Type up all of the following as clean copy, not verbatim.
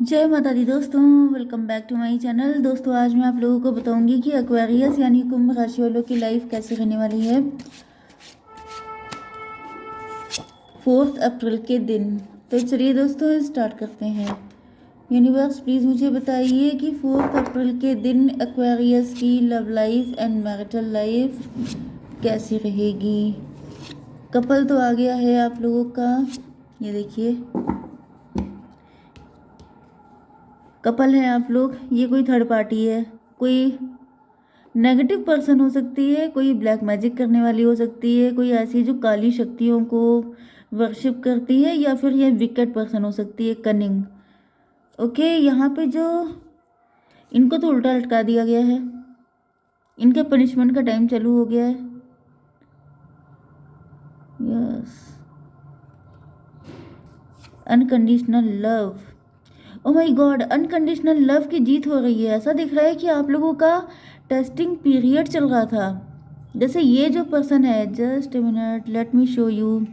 जय माता दी दोस्तों, welcome back to my channel. दोस्तों आज मैं आप लोगों को बताऊंगी कि एक्वेरियस यानी कुंभ राशि वालों की लाइफ कैसे रहने वाली है 4 अप्रैल के दिन। तो चलिए दोस्तों स्टार्ट करते हैं। यूनिवर्स प्लीज़ मुझे बताइए कि 4 अप्रैल के दिन एक्वेरियस की love life and marital life कैसी रहेगी। कपल तो आ गया है आप लोगों का, ये देखिए कपल है आप लोग। ये कोई थर्ड पार्टी है, कोई नेगेटिव पर्सन हो सकती है, कोई ब्लैक मैजिक करने वाली हो सकती है, कोई ऐसी जो काली शक्तियों को वर्शिप करती है, या फिर ये विकेट पर्सन हो सकती है, कनिंग। ओके, यहाँ पे जो इनको तो उल्टा लटका दिया गया है, इनके पनिशमेंट का टाइम चालू हो गया है। Yes, unconditional love. Oh my God, unconditional love की जीत हो रही है। ऐसा दिख रहा है कि आप लोगों का टेस्टिंग पीरियड चल रहा था। जैसे ये जो पर्सन है, just a minute let me show you.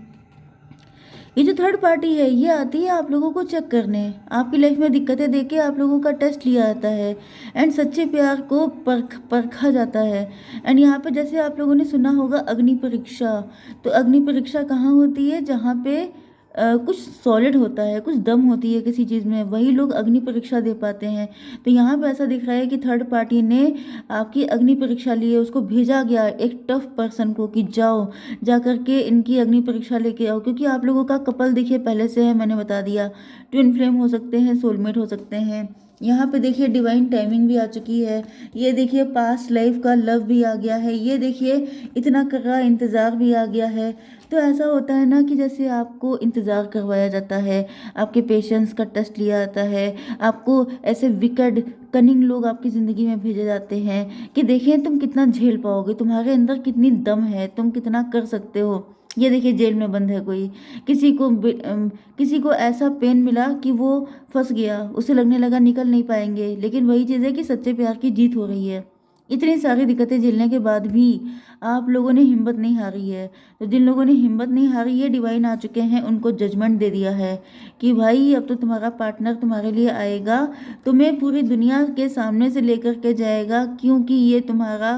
ये जो थर्ड पार्टी है ये आती है आप लोगों को चेक करने, आपकी लाइफ में दिक्कतें देख के आप लोगों का टेस्ट लिया जाता है एंड सच्चे प्यार को परखा जाता है। एंड यहाँ पे जैसे आप लोगों ने सुना होगा अग्नि परीक्षा, तो अग्नि परीक्षा कहाँ होती है, जहाँ पे कुछ सॉलिड होता है, कुछ दम होती है किसी चीज़ में, वही लोग अग्नि परीक्षा दे पाते हैं। तो यहाँ पे ऐसा दिख रहा है कि थर्ड पार्टी ने आपकी अग्नि परीक्षा ली है, उसको भेजा गया एक टफ पर्सन को कि जाओ जा करके इनकी अग्नि परीक्षा लेके आओ। क्योंकि आप लोगों का कपल देखिए पहले से है, मैंने बता दिया, ट्विन फ्लेम हो सकते हैं, सोलमेट हो सकते हैं। यहाँ पे देखिए डिवाइन टाइमिंग भी आ चुकी है, ये देखिए पास्ट लाइफ का लव भी आ गया है, ये देखिए इतना कड़ा इंतज़ार भी आ गया है। तो ऐसा होता है ना कि जैसे आपको इंतज़ार करवाया जाता है, आपके पेशेंस का टेस्ट लिया जाता है, आपको ऐसे विकेड कनिंग लोग आपकी ज़िंदगी में भेजे जाते हैं कि देखिए तुम कितना झेल पाओगे, तुम्हारे अंदर कितनी दम है, तुम कितना कर सकते हो। ये देखिए जेल में बंद है कोई, किसी को ऐसा पेन मिला कि वो फंस गया, उसे लगने लगा निकल नहीं पाएंगे, लेकिन वही चीज़ है कि सच्चे प्यार की जीत हो रही है। इतनी सारी दिक्कतें झेलने के बाद भी आप लोगों ने हिम्मत नहीं हारी है। तो जिन लोगों ने हिम्मत नहीं हारी है, डिवाइन आ चुके हैं, उनको जजमेंट दे दिया है कि भाई अब तो तुम्हारा पार्टनर तुम्हारे लिए आएगा, तुम्हें पूरी दुनिया के सामने से लेकर के जाएगा, क्योंकि ये तुम्हारा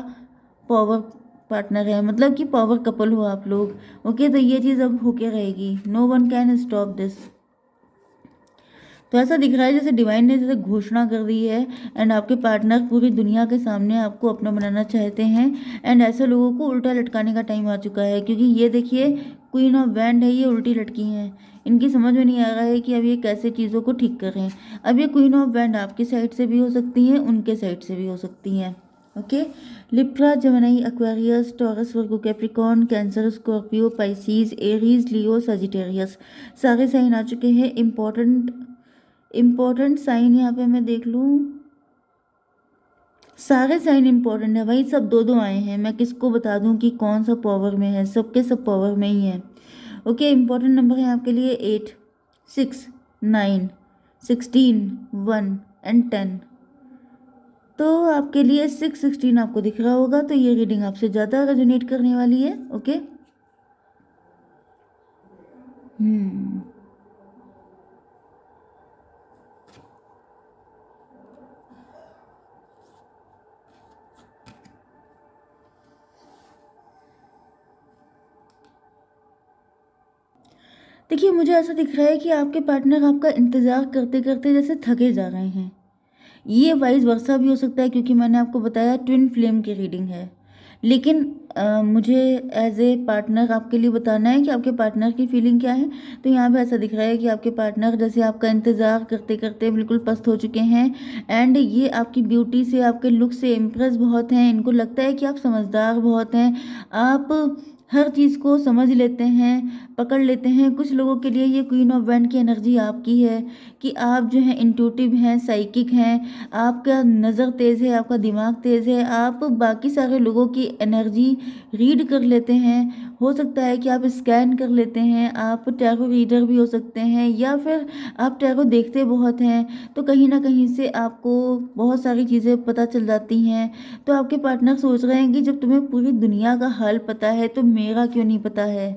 पावर पार्टनर है, मतलब कि पावर कपल हो आप लोग। ओके, तो ये चीज़ अब होके रहेगी, no one can stop this. तो ऐसा दिख रहा है जैसे डिवाइन ने जैसे घोषणा कर दी है एंड आपके पार्टनर पूरी दुनिया के सामने आपको अपना बनाना चाहते हैं एंड ऐसे लोगों को उल्टा लटकाने का टाइम आ चुका है। क्योंकि ये देखिए क्वीन ऑफ वैंड है, ये उल्टी लटकी हैं, इनकी समझ में नहीं आ रहा है कि अब ये कैसे चीज़ों को ठीक करें। अब ये क्वीन ऑफ वैंड आपकी साइड से भी हो सकती हैं, उनके साइड से भी हो सकती हैं। Okay, Libra, Gemini, Aquarius, Taurus, Virgo, Capricorn, Cancer, Scorpio, Pisces, Aries, Leo, Sagittarius, सारे साइन आ चुके हैं। इम्पोर्टेंट साइन यहाँ पे मैं देख लूँ, सारे साइन इम्पोर्टेंट है भाई, सब दो दो आए हैं। मैं किसको बता दूँ कि कौन सा पावर में है, सबके सब पावर में ही है। ओके, इम्पोर्टेंट नंबर है आपके लिए 8, 6, 9, 16, 1 एंड 10। तो आपके लिए 6, 16 आपको दिख रहा होगा, तो ये रीडिंग आपसे ज़्यादा रेजोनेट करने वाली है। ओके, देखिए मुझे ऐसा दिख रहा है कि आपके पार्टनर आपका इंतज़ार करते करते जैसे थके जा रहे हैं। ये वाइस वर्सा भी हो सकता है, क्योंकि मैंने आपको बताया ट्विन फ्लेम की रीडिंग है। लेकिन मुझे एज ए पार्टनर आपके लिए बताना है कि आपके पार्टनर की फीलिंग क्या है। तो यहाँ पे ऐसा दिख रहा है कि आपके पार्टनर जैसे आपका इंतज़ार करते करते बिल्कुल पस्त हो चुके हैं एंड ये आपकी ब्यूटी से, आपके लुक से इम्प्रेस बहुत हैं। इनको लगता है कि आप समझदार बहुत हैं, आप हर चीज़ को समझ लेते हैं, पकड़ लेते हैं। कुछ लोगों के लिए ये क्वीन ऑफ वैंड की एनर्जी आपकी है कि आप जो हैं इंट्यूटिव हैं, साइकिक हैं, आपका नज़र तेज़ है, आपका दिमाग तेज़ है, आप बाकी सारे लोगों की एनर्जी रीड कर लेते हैं। हो सकता है कि आप स्कैन कर लेते हैं, आप टैरो रीडर भी हो सकते हैं, या फिर आप टैरो देखते बहुत हैं, तो कहीं ना कहीं से आपको बहुत सारी चीज़ें पता चल जाती हैं। तो आपके पार्टनर सोच रहे हैं कि जब तुम्हें पूरी दुनिया का हाल पता है तो मेरा क्यों नहीं पता है।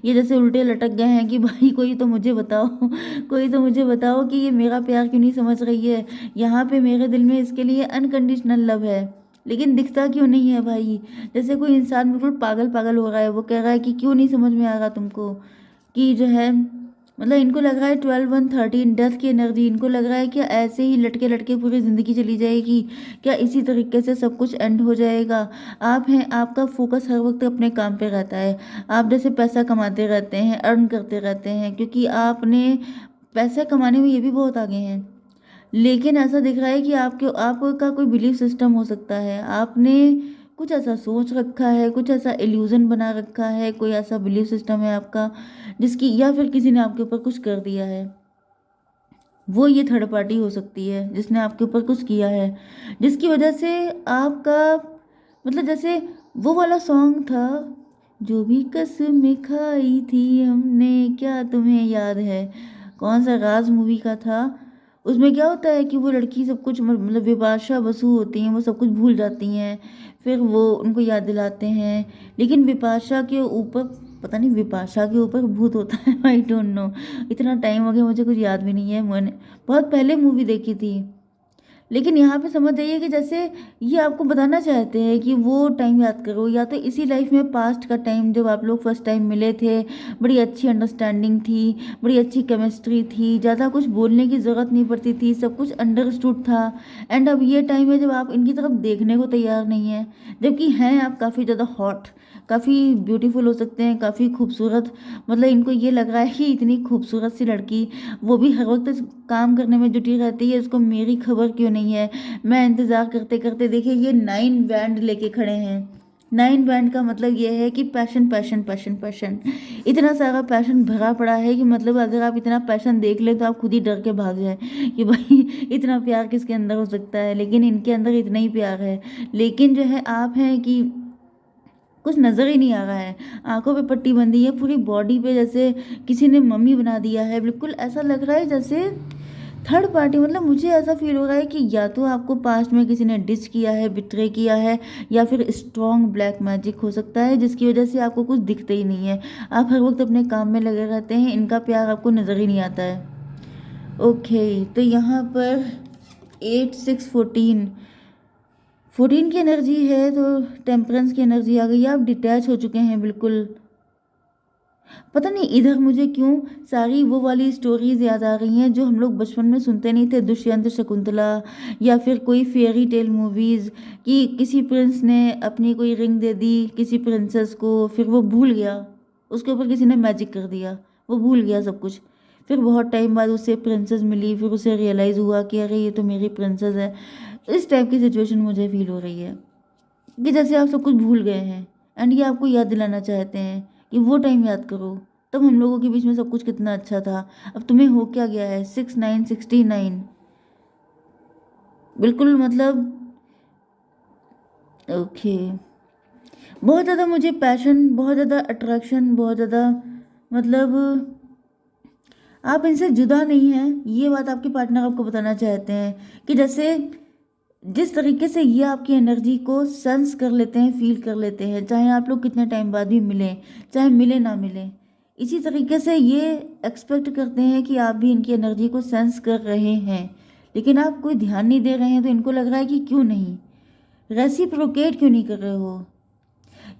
ये जैसे उल्टे लटक गए हैं कि भाई कोई तो मुझे बताओ, कोई तो मुझे बताओ कि ये मेरा प्यार क्यों नहीं समझ रही है। यहाँ पे मेरे दिल में इसके लिए अनकंडीशनल लव है, लेकिन दिखता क्यों नहीं है भाई। जैसे कोई इंसान बिल्कुल पागल पागल हो रहा है, वो कह रहा है कि क्यों नहीं समझ में आ रहा तुमको कि जो है, मतलब इनको लग रहा है 12 1 13 डेथ की एनर्जी, इनको लग रहा है कि ऐसे ही लटके लटके पूरी ज़िंदगी चली जाएगी क्या, इसी तरीके से सब कुछ एंड हो जाएगा। आप हैं, आपका फोकस हर वक्त अपने काम पे रहता है, आप जैसे पैसा कमाते रहते हैं, अर्न करते रहते हैं, क्योंकि आपने पैसा कमाने में ये भी बहुत आगे हैं। लेकिन ऐसा दिख रहा है कि आपका कोई बिलीफ सिस्टम हो सकता है, आपने कुछ ऐसा सोच रखा है, कुछ ऐसा इल्यूजन बना रखा है, कोई ऐसा बिलीफ सिस्टम है आपका जिसकी, या फिर किसी ने आपके ऊपर कुछ कर दिया है। वो ये थर्ड पार्टी हो सकती है जिसने आपके ऊपर कुछ किया है, जिसकी वजह से आपका, मतलब जैसे वो वाला सॉन्ग था, जो भी कसमें खाई थी हमने, क्या तुम्हें याद है, कौन सा, राज मूवी का था। उसमें क्या होता है कि वो लड़की सब कुछ, मतलब विपाशा बसु होती हैं, वो सब कुछ भूल जाती हैं, फिर वो उनको याद दिलाते हैं। लेकिन विपाशा के ऊपर, पता नहीं विपाशा के ऊपर भूत होता है, आई डोंट नो, इतना टाइम हो गया मुझे कुछ याद भी नहीं है, मैंने बहुत पहले मूवी देखी थी। लेकिन यहाँ पे समझ जाइए कि जैसे ये आपको बताना चाहते हैं कि वो टाइम याद करो, या तो इसी लाइफ में पास्ट का टाइम जब आप लोग फर्स्ट टाइम मिले थे, बड़ी अच्छी अंडरस्टैंडिंग थी, बड़ी अच्छी केमिस्ट्री थी, ज़्यादा कुछ बोलने की ज़रूरत नहीं पड़ती थी, सब कुछ अंडरस्टूड था। एंड अब ये टाइम है जब आप इनकी तरफ देखने को तैयार नहीं है, जबकि हैं आप काफ़ी ज़्यादा हॉट, काफ़ी ब्यूटीफुल हो सकते हैं, काफ़ी खूबसूरत, मतलब इनको ये लग रहा है कि इतनी खूबसूरत सी लड़की, वो भी हर वक्त काम करने में जुटी रहती है, उसको मेरी खबर क्यों नहीं है। मैं इंतज़ार करते करते, देखिए ये 9 बैंड लेके खड़े हैं। 9 बैंड का मतलब ये है कि पैशन पैशन पैशन पैशन, इतना सारा पैशन भरा पड़ा है कि मतलब अगर आप इतना पैशन देख लें तो आप खुद ही डर के भाग जाए कि भाई इतना प्यार किसके अंदर हो सकता है। लेकिन इनके अंदर इतना ही प्यार है, लेकिन जो है आप हैं कि कुछ नज़र ही नहीं आ रहा है, आंखों पे पट्टी बंधी है, पूरी बॉडी पे जैसे किसी ने मम्मी बना दिया है, बिल्कुल ऐसा लग रहा है जैसे थर्ड पार्टी। मतलब मुझे ऐसा फील हो रहा है कि या तो आपको पास्ट में किसी ने डिच किया है, बिट्रे किया है, या फिर स्ट्रॉन्ग ब्लैक मैजिक हो सकता है जिसकी वजह से आपको कुछ दिखते ही नहीं है, आप हर वक्त अपने काम में लगे रहते हैं, इनका प्यार आपको नज़र ही नहीं आता है। ओके, तो यहाँ पर 8 6 14 14 की एनर्जी है, तो टेम्परेंस की एनर्जी आ गई है, आप डिटैच हो चुके हैं बिल्कुल। पता नहीं इधर मुझे क्यों सारी वो वाली स्टोरीज याद आ रही हैं जो हम लोग बचपन में सुनते नहीं थे, दुष्यंत शकुंतला, या फिर कोई फेयरी टेल मूवीज़, कि किसी प्रिंस ने अपनी कोई रिंग दे दी किसी प्रिंसेस को, फिर वो भूल गया, उसके ऊपर किसी ने मैजिक कर दिया, वो भूल गया सब कुछ, फिर बहुत टाइम बाद उसे प्रिंसेस मिली, फिर उसे रियलाइज़ हुआ कि अरे ये तो मेरी प्रिंसेस है। इस टाइप की सिचुएशन मुझे फील हो रही है कि जैसे आप सब कुछ भूल गए हैं, एंड ये आपको याद दिलाना चाहते हैं कि वो टाइम याद करो, तब हम लोगों के बीच में सब कुछ कितना अच्छा था। अब तुम्हें हो क्या गया है, 6 9 69, बिल्कुल मतलब। ओके, बहुत ज़्यादा मुझे पैशन, बहुत ज़्यादा अट्रैक्शन, बहुत ज़्यादा, मतलब आप इनसे जुदा नहीं हैं, ये बात आपके पार्टनर आपको बताना चाहते हैं कि जैसे जिस तरीके से ये आपकी एनर्जी को सेंस कर लेते हैं, फील कर लेते हैं, चाहे आप लोग कितने टाइम बाद भी मिलें, चाहे मिले ना मिले, इसी तरीके से ये एक्सपेक्ट करते हैं कि आप भी इनकी एनर्जी को सेंस कर रहे हैं। लेकिन आप कोई ध्यान नहीं दे रहे हैं, तो इनको लग रहा है कि क्यों नहीं, रेसिप्रोकेट क्यों नहीं कर रहे हो।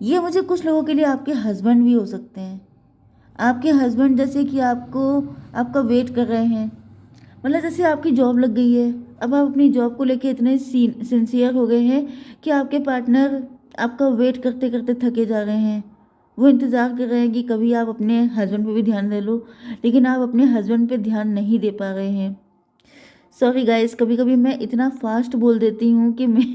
ये मुझे कुछ लोगों के लिए आपके हस्बैंड भी हो सकते हैं, आपके हस्बैंड जैसे कि आपको, आपका वेट कर रहे हैं, मतलब जैसे आपकी जॉब लग गई है, अब आप अपनी जॉब को लेके इतने सिंसियर हो गए हैं कि आपके पार्टनर आपका वेट करते करते थके जा रहे हैं, वो इंतज़ार कर रहे हैं कि कभी आप अपने हस्बैंड पे भी ध्यान दे लो, लेकिन आप अपने हस्बैंड पे ध्यान नहीं दे पा रहे हैं। सॉरी गाइस, कभी कभी मैं इतना फास्ट बोल देती हूँ कि मैं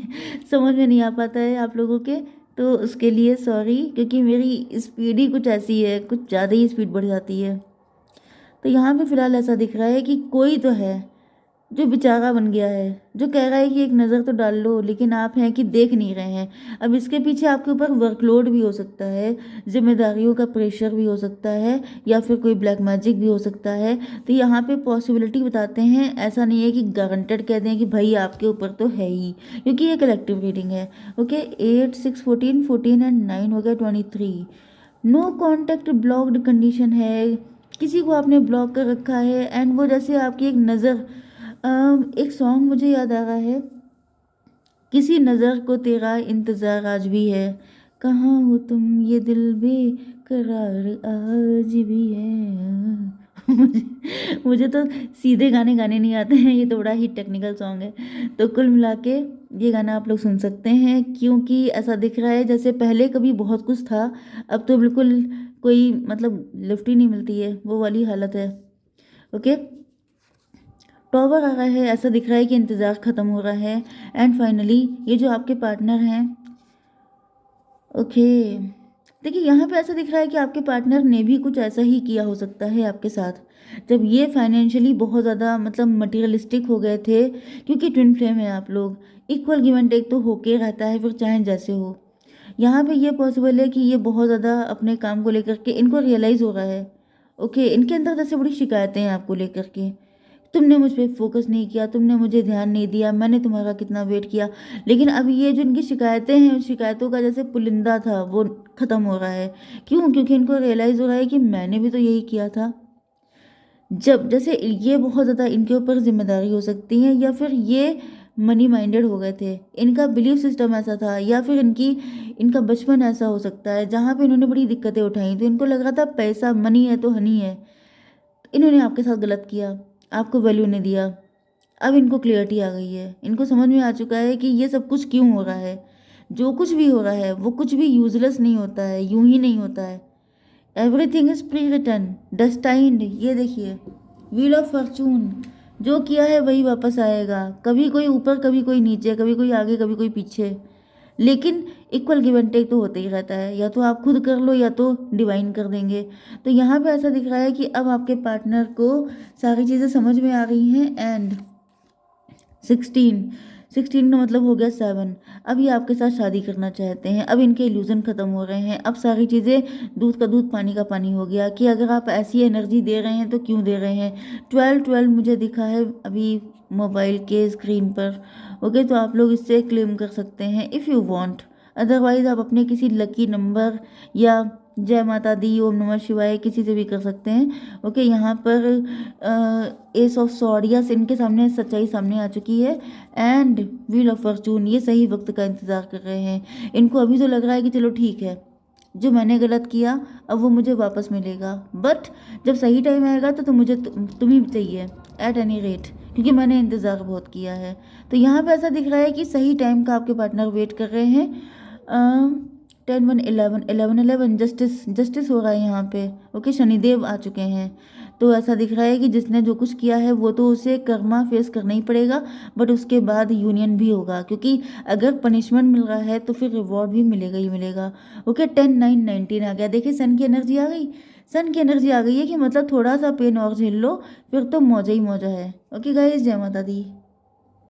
समझ में नहीं आ पाता है आप लोगों के, तो उसके लिए सॉरी, क्योंकि मेरी स्पीड ही कुछ ऐसी है, कुछ ज़्यादा ही स्पीड बढ़ जाती है। तो यहाँ पे फ़िलहाल ऐसा दिख रहा है कि कोई तो है जो बेचारा बन गया है, जो कह रहा है कि एक नज़र तो डाल लो, लेकिन आप हैं कि देख नहीं रहे हैं। अब इसके पीछे आपके ऊपर वर्कलोड भी हो सकता है, जिम्मेदारियों का प्रेशर भी हो सकता है, या फिर कोई ब्लैक मैजिक भी हो सकता है। तो यहाँ पे पॉसिबिलिटी बताते हैं, ऐसा नहीं है कि गारंटेड कह दें कि भाई आपके ऊपर तो है ही, क्योंकि ये कलेक्टिव रीडिंग है। ओके, 8 6 14 14 एंड 9 हो गया 23, नो कॉन्टैक्ट ब्लॉक्ड कंडीशन है, किसी को आपने ब्लॉक कर रखा है एंड वो जैसे आपकी एक नज़र, एक सॉन्ग मुझे याद आ रहा है, किसी नज़र को तेरा इंतज़ार आज भी है, कहाँ हो तुम ये दिल बेकरार आज भी है। मुझे तो सीधे गाने गाने नहीं आते हैं, ये तो बड़ा ही टेक्निकल सॉन्ग है। तो कुल मिला के ये गाना आप लोग सुन सकते हैं, क्योंकि ऐसा दिख रहा है जैसे पहले कभी बहुत कुछ था, अब तो बिल्कुल कोई मतलब लिफ्ट ही नहीं मिलती है, वो वाली हालत है। ओके, टॉवर आ रहा है, ऐसा दिख रहा है कि इंतज़ार ख़त्म हो रहा है एंड फाइनली ये जो आपके पार्टनर हैं, ओके, देखिए यहाँ पे ऐसा दिख रहा है कि आपके पार्टनर ने भी कुछ ऐसा ही किया हो सकता है आपके साथ, जब ये फाइनेंशियली बहुत ज़्यादा मतलब मटेरियलिस्टिक हो गए थे, क्योंकि ट्विन फ्लेम है आप लोग, इक्वल गिव एंड टेक तो होके रहता है फिर चाहे जैसे हो। यहाँ पे ये पॉसिबल है कि ये बहुत ज़्यादा अपने काम को लेकर के इनको रियलाइज़ हो रहा है, ओके, इनके अंदर जैसे बड़ी शिकायतें हैं आपको लेकर के, तुमने मुझ पे फोकस नहीं किया, तुमने मुझे ध्यान नहीं दिया, मैंने तुम्हारा कितना वेट किया, लेकिन अब ये जो इनकी शिकायतें हैं, उस शिकायतों का जैसे पुलिंदा था वो ख़त्म हो रहा है। क्यों? क्योंकि इनको रियलाइज़ हो रहा है कि मैंने भी तो यही किया था। जब जैसे ये बहुत ज़्यादा इनके ऊपर जिम्मेदारी हो सकती है, या फिर ये मनी माइंडेड हो गए थे, इनका बिलीफ सिस्टम ऐसा था, या फिर इनका बचपन ऐसा हो सकता है जहाँ पे इन्होंने बड़ी दिक्कतें उठाई, तो इनको लग रहा था पैसा मनी है तो हनी है, इन्होंने आपके साथ गलत किया, आपको वैल्यू नहीं दिया। अब इनको क्लियरिटी आ गई है, इनको समझ में आ चुका है कि ये सब कुछ क्यों हो रहा है, जो कुछ भी हो रहा है वो कुछ भी यूजलेस नहीं होता है, यूं ही नहीं होता है। Everything is pre written, destined, ये देखिए व्हील ऑफ फॉर्चून, जो किया है वही वापस आएगा, कभी कोई ऊपर कभी कोई नीचे, कभी कोई आगे कभी कोई पीछे, लेकिन इक्वल गिव एंड टेक तो होता ही रहता है, या तो आप खुद कर लो या तो डिवाइन कर देंगे। तो यहाँ पे ऐसा दिख रहा है कि अब आपके पार्टनर को सारी चीज़ें समझ में आ रही हैं एंड 16, 16 का मतलब हो गया 7, अब ये आपके साथ शादी करना चाहते हैं, अब इनके इल्यूज़न ख़त्म हो रहे हैं, अब सारी चीज़ें दूध का दूध पानी का पानी हो गया, कि अगर आप ऐसी एनर्जी दे रहे हैं तो क्यों दे रहे हैं। 12 12 मुझे दिखा है अभी मोबाइल के स्क्रीन पर, ओके, तो आप लोग इससे क्लेम कर सकते हैं इफ़ यू वांट, अदरवाइज़ आप अपने किसी लकी नंबर या जय माता दी, ओम नमः शिवाय, किसी से भी कर सकते हैं। ओके, यहाँ पर एस ऑफ सॉर्डियस इनके सामने सच्चाई सामने आ चुकी है एंड व्हील ऑफ फॉर्चून, ये सही वक्त का इंतज़ार कर रहे हैं। इनको अभी तो लग रहा है कि चलो ठीक है, जो मैंने गलत किया अब वो मुझे वापस मिलेगा, बट जब सही टाइम आएगा तो मुझे तुम ही चाहिए एट एनी रेट, क्योंकि मैंने इंतज़ार बहुत किया है। तो यहाँ पे ऐसा दिख रहा है कि सही टाइम का आपके पार्टनर वेट कर रहे हैं। 10 1 11 11 11 जस्टिस जस्टिस हो रहा है यहाँ पे, ओके, शनिदेव आ चुके हैं। तो ऐसा दिख रहा है कि जिसने जो कुछ किया है वो तो उसे कर्मा फेस करना ही पड़ेगा, बट उसके बाद यूनियन भी होगा, क्योंकि अगर पनिशमेंट मिल रहा है तो फिर रिवॉर्ड भी मिलेगा ही मिलेगा। ओके, 10 9 19 आ गया, देखिए सन की एनर्जी आ गई, सन की एनर्जी आ गई है कि मतलब थोड़ा सा पेन और झेल लो फिर तो मौजा ही मौजा है। ओके गाइस, जय माता दी।